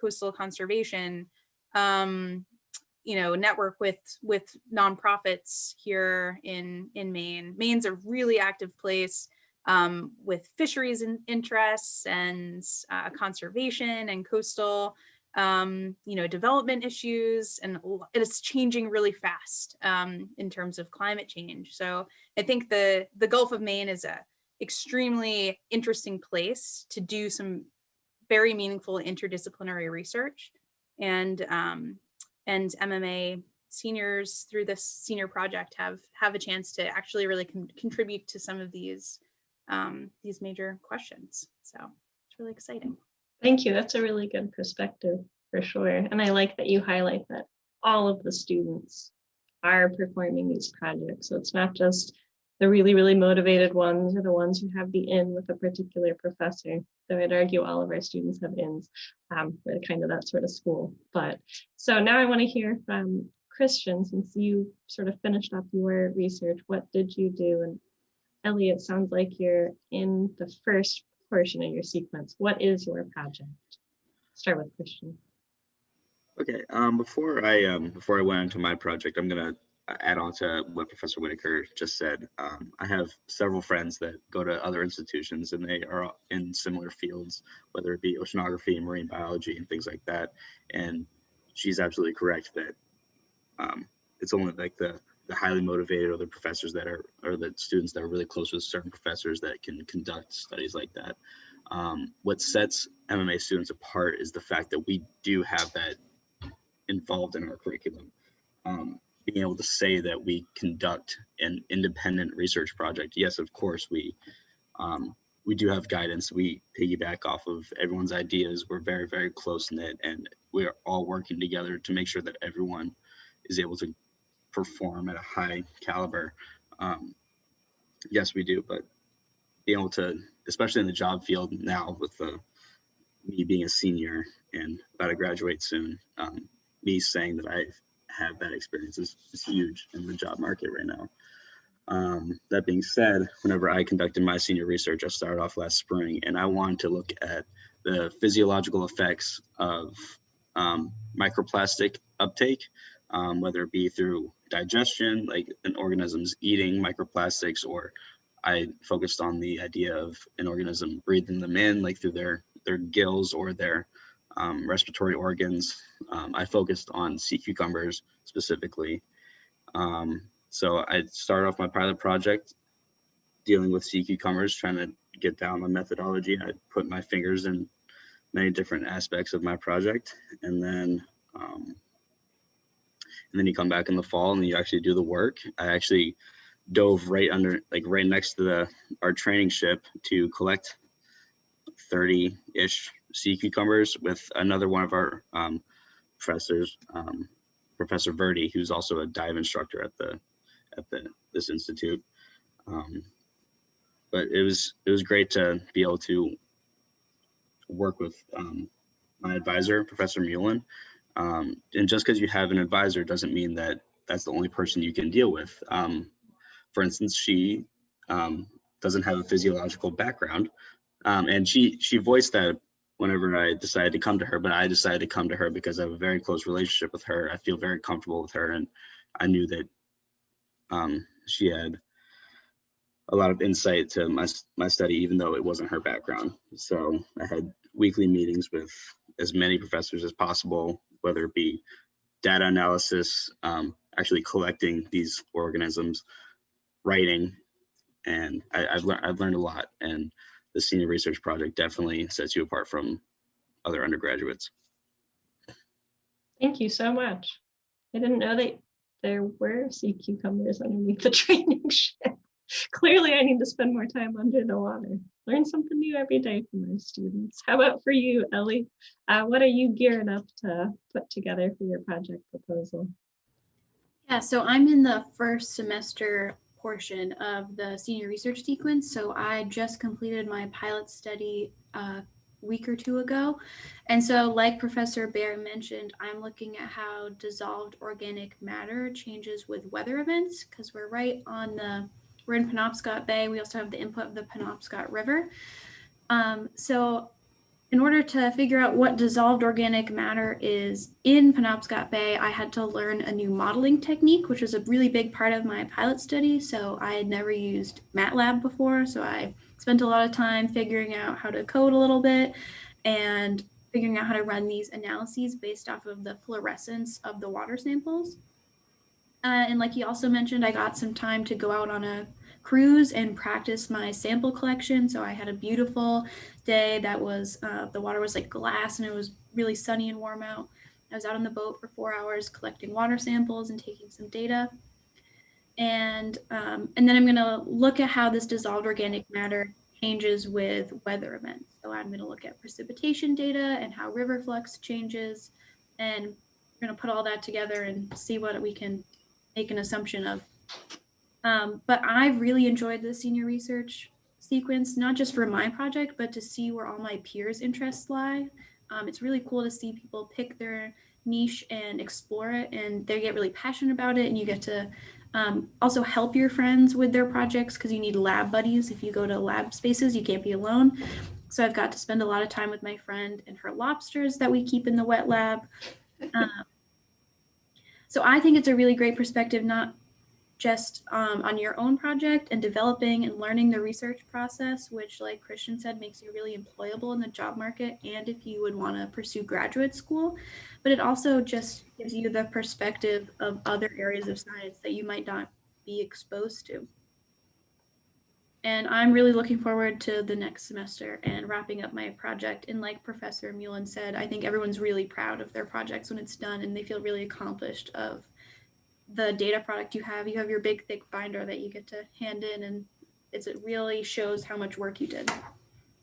coastal conservation. You know, network with nonprofits here in Maine. Maine's a really active place with fisheries interests and conservation and coastal, you know, development issues, and it's changing really fast in terms of climate change. So I think the Gulf of Maine is a extremely interesting place to do some very meaningful interdisciplinary research. And MMA seniors through this senior project have a chance to actually really contribute to some of these major questions. So it's really exciting. Thank you. That's a really good perspective for sure. And I like that you highlight that all of the students are performing these projects. So it's not just the really, really motivated ones or the ones who have the in with a particular professor. Though I'd argue all of our students have ins. We're kind of that sort of school. But so now I want to hear from Christian, since you sort of finished up your research. What did you do? And Ellie, it sounds like you're in the first portion of your sequence. What is your project? Start with Christian. Okay. Before I went into my project, I'm gonna add on to what Professor Whittaker just said. I have several friends that go to other institutions, and they are in similar fields, whether it be oceanography, marine biology, and things like that. And she's absolutely correct that it's only like the highly motivated or the professors that are, or the students that are really close with certain professors that can conduct studies like that. What sets MMA students apart is the fact that we do have that involved in our curriculum. Being able to say that we conduct an independent research project. Yes, of course, we do have guidance. We piggyback off of everyone's ideas. We're very, very close knit, and we're all working together to make sure that everyone is able to perform at a high caliber. Um, yes, we do, but being able to, especially in the job field now with me being a senior and about to graduate soon, me saying that I have that experience is huge in the job market right now. That being said, whenever I conducted my senior research, I started off last spring, and I wanted to look at the physiological effects of microplastic uptake, whether it be through digestion, like an organism's eating microplastics, or I focused on the idea of an organism breathing them in, like through their gills or their respiratory organs. I focused on sea cucumbers specifically. So I started off my pilot project dealing with sea cucumbers, trying to get down the methodology. I put my fingers in many different aspects of my project, and then you come back in the fall and you actually do the work. I actually dove right under, like right next to our training ship to collect 30-ish sea cucumbers with another one of our professors, Professor Verdi, who's also a dive instructor at this institute. But it was great to be able to work with my advisor, Professor Muellen. And just because you have an advisor doesn't mean that that's the only person you can deal with. For instance, she doesn't have a physiological background, and she voiced that whenever I decided to come to her, but I decided to come to her because I have a very close relationship with her. I feel very comfortable with her, and I knew that she had a lot of insight to my study, even though it wasn't her background. So I had weekly meetings with as many professors as possible, whether it be data analysis, actually collecting these organisms, writing, and I've learned a lot. And the senior research project definitely sets you apart from other undergraduates. Thank you so much. I didn't know that there were sea cucumbers underneath the training ship. Clearly, I need to spend more time under the water. Learn something new every day from our students. How about for you, Ellie? What are you gearing up to put together for your project proposal? Yeah, so I'm in the first semester portion of the senior research sequence. So I just completed my pilot study a week or two ago. And so like Professor Baer mentioned, I'm looking at how dissolved organic matter changes with weather events, because we're in Penobscot Bay. We also have the input of the Penobscot River. So in order to figure out what dissolved organic matter is in Penobscot Bay, I had to learn a new modeling technique, which was a really big part of my pilot study. So I had never used MATLAB before. So I spent a lot of time figuring out how to code a little bit and figuring out how to run these analyses based off of the fluorescence of the water samples. And like he also mentioned, I got some time to go out on a cruise and practice my sample collection. So I had a beautiful day that was, the water was like glass and it was really sunny and warm out. I was out on the boat for 4 hours collecting water samples and taking some data. And then I'm gonna look at how this dissolved organic matter changes with weather events. So I'm gonna look at precipitation data and how river flux changes. And we're gonna put all that together and see what we can make an assumption of. But I've really enjoyed the senior research sequence, not just for my project, but to see where all my peers' interests lie. It's really cool to see people pick their niche and explore it, and they get really passionate about it, and you get to also help your friends with their projects, because you need lab buddies. If you go to lab spaces, you can't be alone. So I've got to spend a lot of time with my friend and her lobsters that we keep in the wet lab. So I think it's a really great perspective, not just on your own project and developing and learning the research process, which, like Christian said, makes you really employable in the job market and if you would want to pursue graduate school. But it also just gives you the perspective of other areas of science that you might not be exposed to. And I'm really looking forward to the next semester and wrapping up my project. And like Professor Muellen said, I think everyone's really proud of their projects when it's done and they feel really accomplished of the data product you have. You have your big thick binder that you get to hand in, and it really shows how much work you did.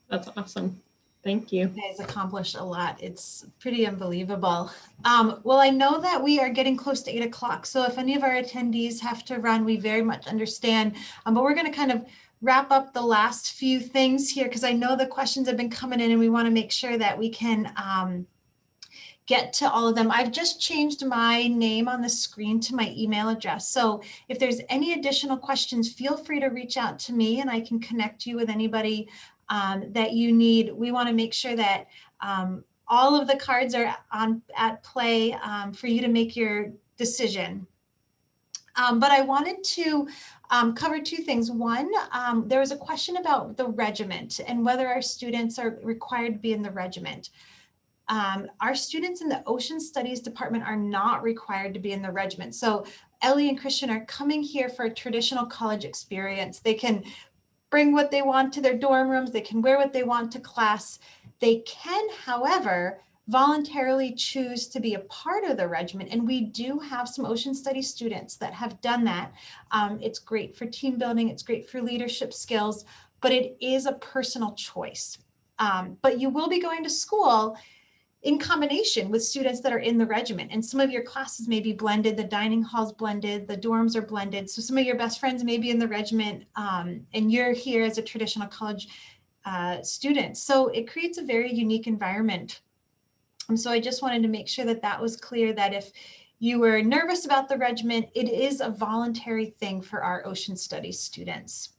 That's awesome. Thank you. You guys accomplished a lot. It's pretty unbelievable. Well, I know that we are getting close to 8 o'clock. So if any of our attendees have to run, we very much understand. But we're going to kind of wrap up the last few things here because I know the questions have been coming in and we want to make sure that we can get to all of them. I've just changed my name on the screen to my email address. So if there's any additional questions, feel free to reach out to me and I can connect you with anybody that you need. We want to make sure that all of the cards are at play for you to make your decision. But I wanted to cover two things. One, there was a question about the regiment and whether our students are required to be in the regiment. Our students in the Ocean Studies Department are not required to be in the regiment. So Ellie and Christian are coming here for a traditional college experience. They can bring what they want to their dorm rooms. They can wear what they want to class. They can, however, voluntarily choose to be a part of the regiment. And we do have some Ocean Studies students that have done that. It's great for team building. It's great for leadership skills, but it is a personal choice. But you will be going to school in combination with students that are in the regiment. And some of your classes may be blended, the dining hall's blended, the dorms are blended. So some of your best friends may be in the regiment and you're here as a traditional college student. So it creates a very unique environment. And so I just wanted to make sure that that was clear, that if you were nervous about the regiment, it is a voluntary thing for our Ocean Studies students.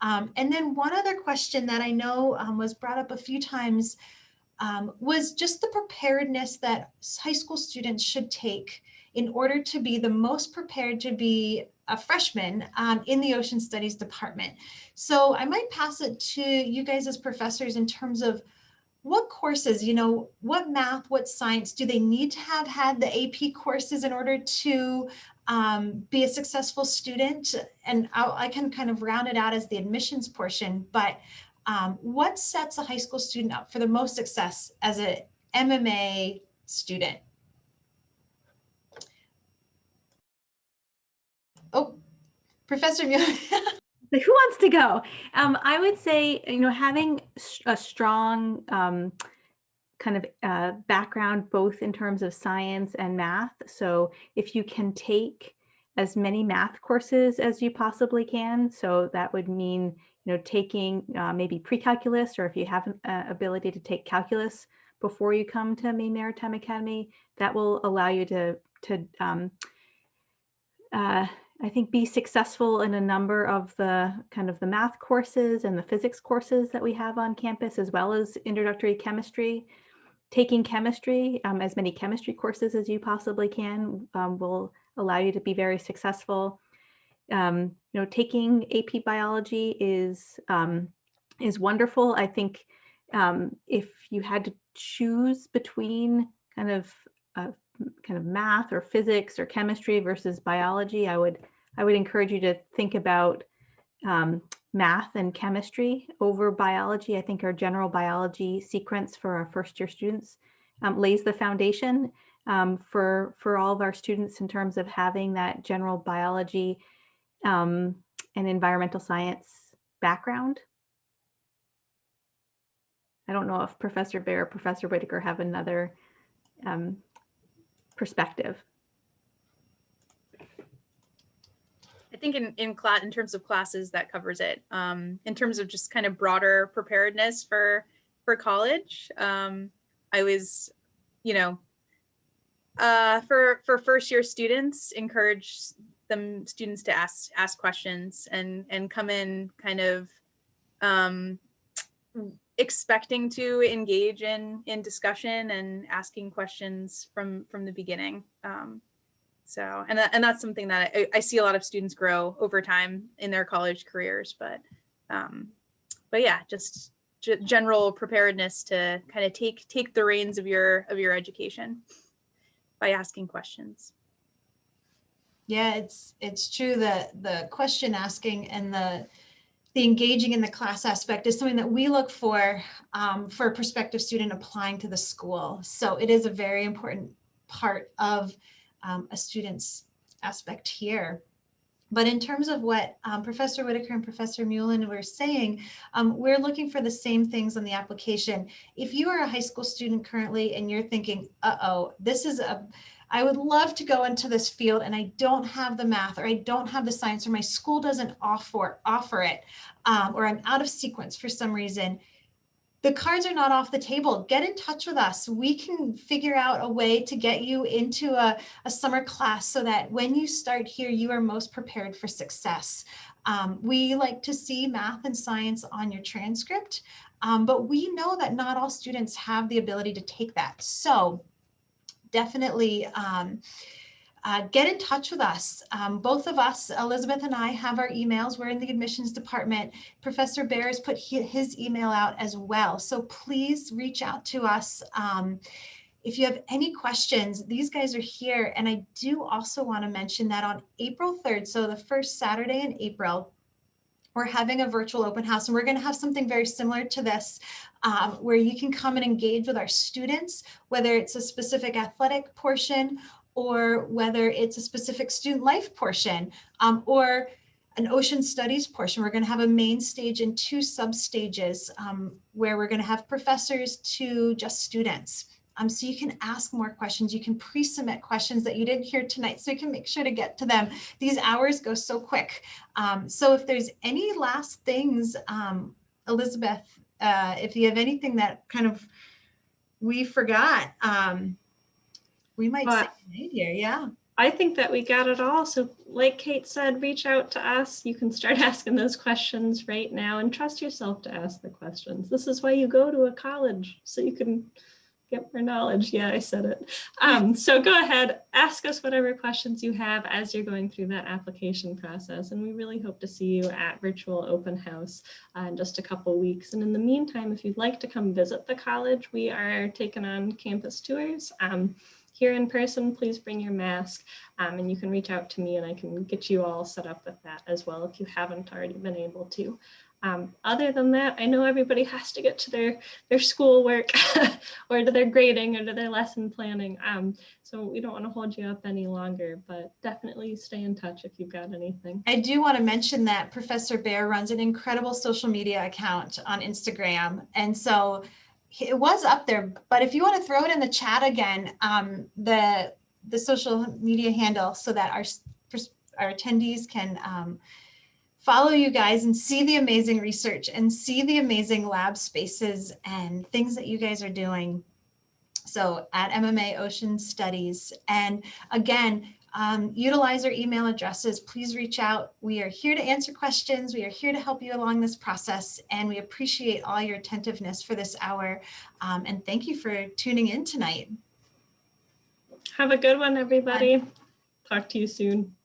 And then one other question that I know was brought up a few times was just the preparedness that high school students should take in order to be the most prepared to be a freshman in the Ocean Studies Department. So I might pass it to you guys as professors in terms of what courses, you know, what math, what science, do they need to have had the AP courses in order to be a successful student? And I can kind of round it out as the admissions portion, but what sets a high school student up for the most success as an MMA student? Oh, Professor Muellen. Who wants to go? I would say, you know, having a strong kind of background, both in terms of science and math. So if you can take as many math courses as you possibly can, so that would mean, you know, taking maybe pre-calculus, or if you have an ability to take calculus before you come to Maine Maritime Academy, that will allow you to I think be successful in a number of the kind of the math courses and the physics courses that we have on campus, as well as introductory chemistry. Taking chemistry, as many chemistry courses as you possibly can, will allow you to be very successful. You know, taking AP biology is wonderful. I think if you had to choose between kind of math or physics or chemistry versus biology, I would encourage you to think about math and chemistry over biology. I think our general biology sequence for our first year students lays the foundation for all of our students in terms of having that general biology and environmental science background. I don't know if Professor Baer or Professor Whittaker have another perspective. I think in terms of classes, that covers it. In terms of just kind of broader preparedness for college, I was, you know, for first year students, encourage students to ask questions and come in kind of expecting to engage in discussion and asking questions from the beginning. So, and that's something that I see a lot of students grow over time in their college careers, but yeah, just general preparedness to kind of take the reins of your education by asking questions. Yeah, it's true that the question asking and the engaging in the class aspect is something that we look for a prospective student applying to the school. So it is a very important part of a student's aspect here. But in terms of what Professor Whittaker and Professor Muellen were saying, we're looking for the same things on the application. If you are a high school student currently and you're thinking, I would love to go into this field and I don't have the math, or I don't have the science, or my school doesn't offer it, or I'm out of sequence for some reason, the cards are not off the table. Get in touch with us. We can figure out a way to get you into a summer class so that when you start here, you are most prepared for success. We like to see math and science on your transcript, but we know that not all students have the ability to take that. So definitely get in touch with us. Both of us, Elizabeth and I, have our emails. We're in the admissions department. Professor Bear has put his email out as well. So please reach out to us. If you have any questions, these guys are here. And I do also want to mention that on April 3rd, so the first Saturday in April, we're having a virtual open house, and we're going to have something very similar to this, where you can come and engage with our students, whether it's a specific athletic portion or whether it's a specific student life portion, or an ocean studies portion. We're going to have a main stage and 2 sub stages where we're going to have professors to just students. So you can ask more questions. You can pre-submit questions that you didn't hear tonight, so you can make sure to get to them. These hours go so quick. So if there's any last things, Elizabeth, if you have anything that kind of we forgot, we might say here, yeah. I think that we got it all. So like Kate said, reach out to us. You can start asking those questions right now and trust yourself to ask the questions. This is why you go to a college, so you can get more knowledge. Yeah, I said it. So go ahead, ask us whatever questions you have as you're going through that application process. And we really hope to see you at Virtual Open House in just a couple weeks. And in the meantime, if you'd like to come visit the college, we are taking on campus tours. Here in person, please bring your mask, and you can reach out to me and I can get you all set up with that as well if you haven't already been able to. Other than that, I know everybody has to get to their schoolwork or to their grading or to their lesson planning. So we don't want to hold you up any longer, but definitely stay in touch if you've got anything. I do want to mention that Professor Bear runs an incredible social media account on Instagram. And so it was up there, but if you want to throw it in the chat again, the social media handle, so that our attendees can follow you guys and see the amazing research and see the amazing lab spaces and things that you guys are doing. So at MMA Ocean Studies. And again, utilize our email addresses. Please reach out. We are here to answer questions. We are here to help you along this process. And we appreciate all your attentiveness for this hour. And thank you for tuning in tonight. Have a good one, everybody. Talk to you soon.